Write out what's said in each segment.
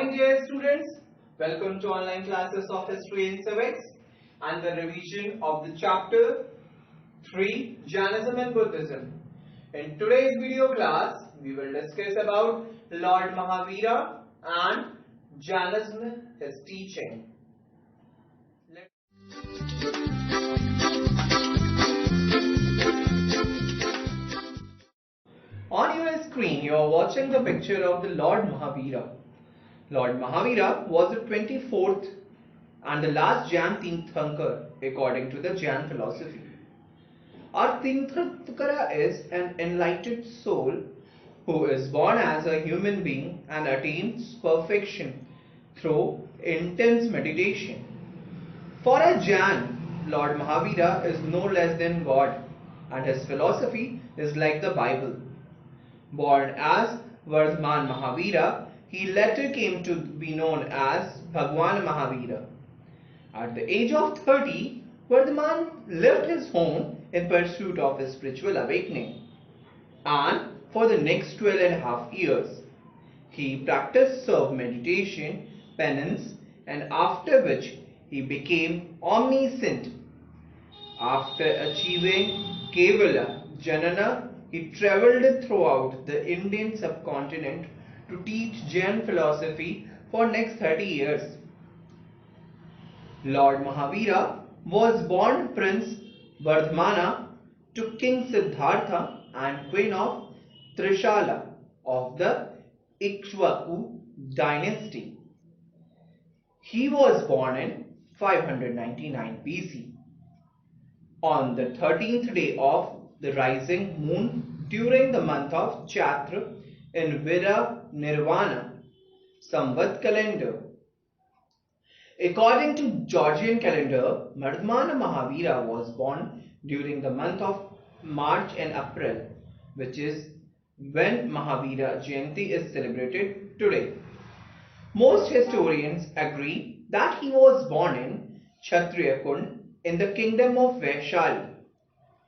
morning, dear students. Welcome to online classes of History and Civics and the revision of the chapter 3, Jainism and Buddhism. In today's video class, we will discuss about Lord Mahavira and Jainism, his teaching. On your screen, you are watching the picture of the Lord Mahavira. Lord Mahavira was the 24th and the last Jain Tirthankar according to the Jain philosophy. Our Tirthankara is an enlightened soul who is born as a human being and attains perfection through intense meditation. For a Jain, Lord Mahavira is no less than God, and his philosophy is like the Bible. Born as Vardhaman Mahavira, he later came to be known as Bhagwan Mahavira. At the age of 30, Vardhaman left his home in pursuit of his spiritual awakening, and for the next 12.5 years, he practiced self-meditation, penance, and after which he became omniscient. After achieving Kevala Janana, he travelled throughout the Indian subcontinent to teach Jain philosophy for next 30 years. Lord Mahavira was born Prince Vardhamana to King Siddhartha and Queen of Trishala of the Ikshvaku dynasty. He was born in 599 BC. On the 13th day of the rising moon during the month of Chatra in Vira Nirvana Samvat calendar. According to Georgian calendar, Vardhamana Mahavira was born during the month of March and April, which is when Mahavira Jayanti is celebrated today. Most historians agree that he was born in Kshatriya Kund in the kingdom of Vaishali,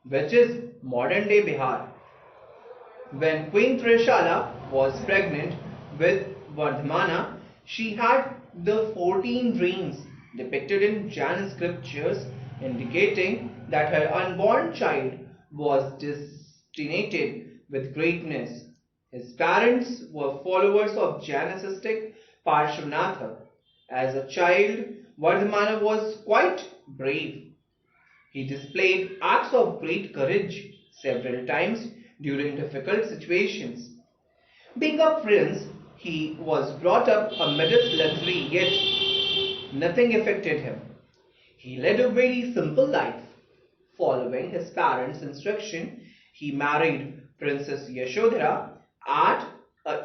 which is modern day Bihar. When Queen Trishala was pregnant with Vardhamana, she had the 14 dreams depicted in Jain scriptures indicating that her unborn child was destined with greatness. His parents were followers of Jainistic Parshvanatha. As a child, Vardhamana was quite brave. He displayed acts of great courage several times during difficult situations. Being a prince, he was brought up amidst luxury, yet nothing affected him. He led a very simple life. Following his parents' instruction, he married Princess Yashodhara at a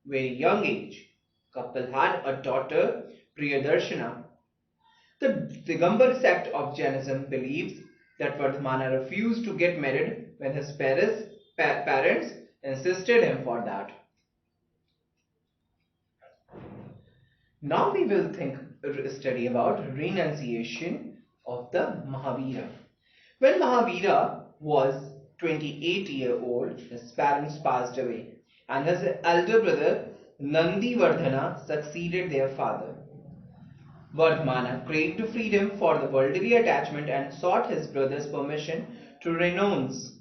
very young age. Couple had a daughter, Priyadarshana. The Digambar sect of Jainism believes that Vardhamana refused to get married when his parents insisted him for that. Now we will study about renunciation of the Mahavira. When Mahavira was 28-year-old, his parents passed away, and his elder brother Nandivardhana succeeded their father. Vardhamana craved freedom for the worldly attachment and sought his brother's permission to renounce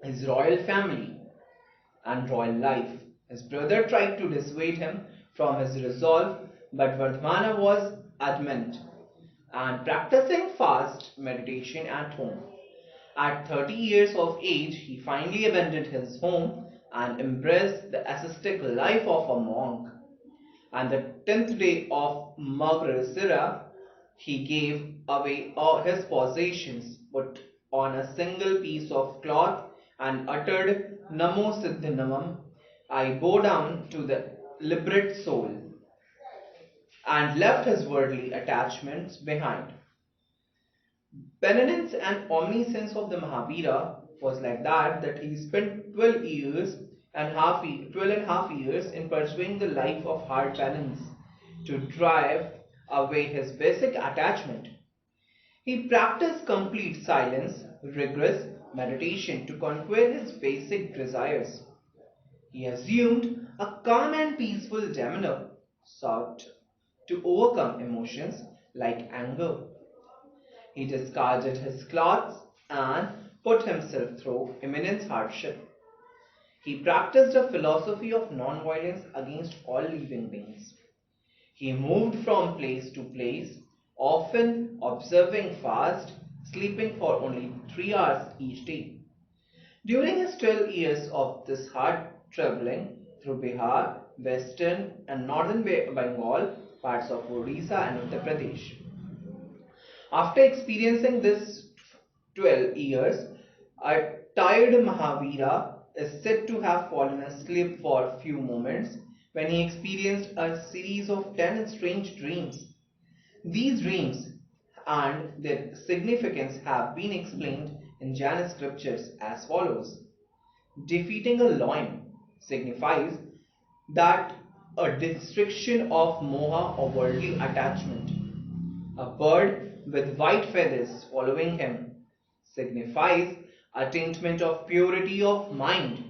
his royal family and royal life. His brother tried to dissuade him from his resolve, but Vardhamana was adamant and practicing fast meditation at home. At 30 years of age, he finally abandoned his home and embraced the ascetic life of a monk. On the 10th day of Mahavira, he gave away all his possessions, put on a single piece of cloth, and uttered Namo Siddhanamam, I bow down to the liberate soul, and left his worldly attachments behind. Penitence and omniscience of the Mahavira was like that he spent 12.5 years in pursuing the life of hard penance to drive away his basic attachment. He practiced complete silence, rigorous meditation to conquer his basic desires. He assumed a calm and peaceful demeanor sought to overcome emotions like anger. He discarded his clothes and put himself through immense hardship. He practiced a philosophy of non-violence against all living beings. He moved from place to place, often observing fast, sleeping for only 3 hours each day. During his 12 years of this hard traveling through Bihar, western and northern Bengal, parts of Odisha and Uttar Pradesh, after experiencing this 12 years, a tired Mahavira is said to have fallen asleep for a few moments when he experienced a series of 10 strange dreams. These dreams and their significance have been explained in Jain scriptures as follows. Defeating a lion signifies that a destruction of moha or worldly attachment. A bird with white feathers following him signifies attainment of purity of mind.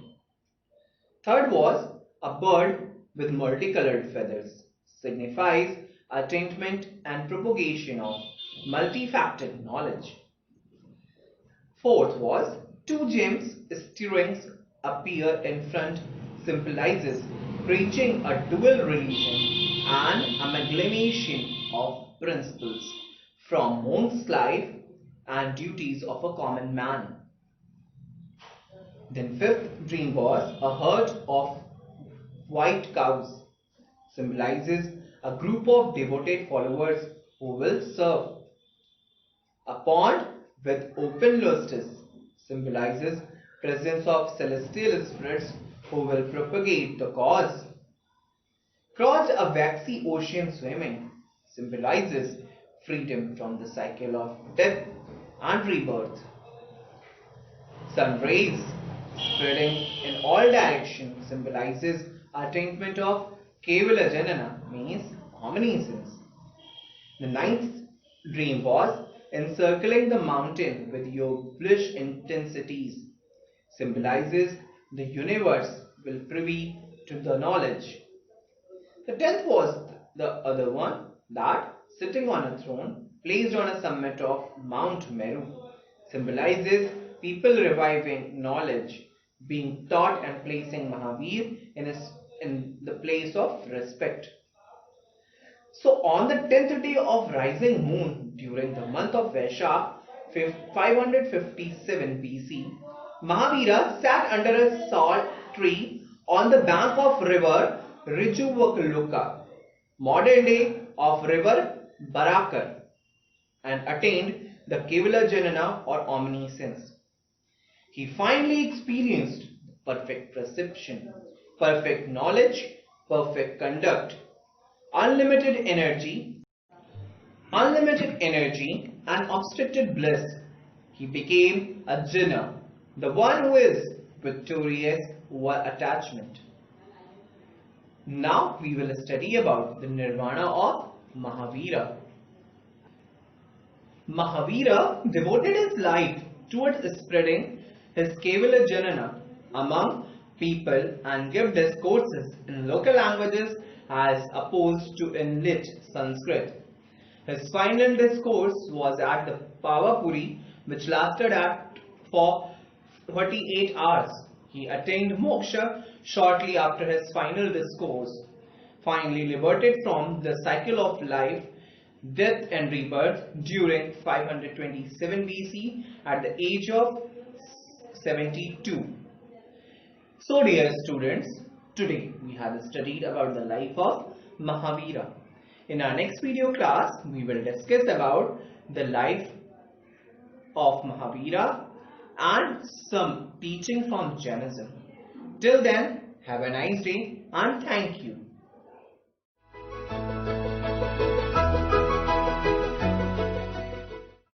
Third was a bird with multicolored feathers signifies attainment and propagation of multifaceted knowledge. Fourth was two gems stirrings appear in front symbolizes preaching a dual religion and amalgamation of principles from monk's life and duties of a common man. Then fifth dream was a herd of white cows symbolizes a group of devoted followers who will serve. A pond with open lustrous symbolizes presence of celestial spirits who will propagate the cause. Crossed a waxy ocean swimming symbolizes freedom from the cycle of death and rebirth. Sun rays spreading in all directions symbolizes attainment of Kevala Janana, means omniscience. The ninth dream was encircling the mountain with your bliss intensities, symbolizes the universe will privy to the knowledge. The tenth was the other one, that sitting on a throne placed on a summit of Mount Meru symbolizes people reviving knowledge, being taught and placing Mahavir in the place of respect. So on the 10th day of rising moon during the month of Vaishak 557 BC, Mahavira sat under a salt tree on the bank of river Rijuvakaluka, modern day of river Barakar, and attained the Kevala Janana or omniscience. He finally experienced perfect perception, perfect knowledge, perfect conduct, unlimited energy, and obstructed bliss. He became a jinna, the one who is victorious over attachment. Now we will study about the nirvana of Mahavira. Mahavira devoted his life towards spreading his Kevala Janana among people and gave discourses in local languages as opposed to in lit Sanskrit. His final discourse was at the Pavapuri, which lasted for 48 hours. He attained moksha shortly after his final discourse, finally liberated from the cycle of life, death and rebirth during 527 BC at the age of 72. So dear students, today we have studied about the life of Mahavira. In our next video class, we will discuss about the life of Mahavira and some teaching from Jainism. Till then, have a nice day and thank you.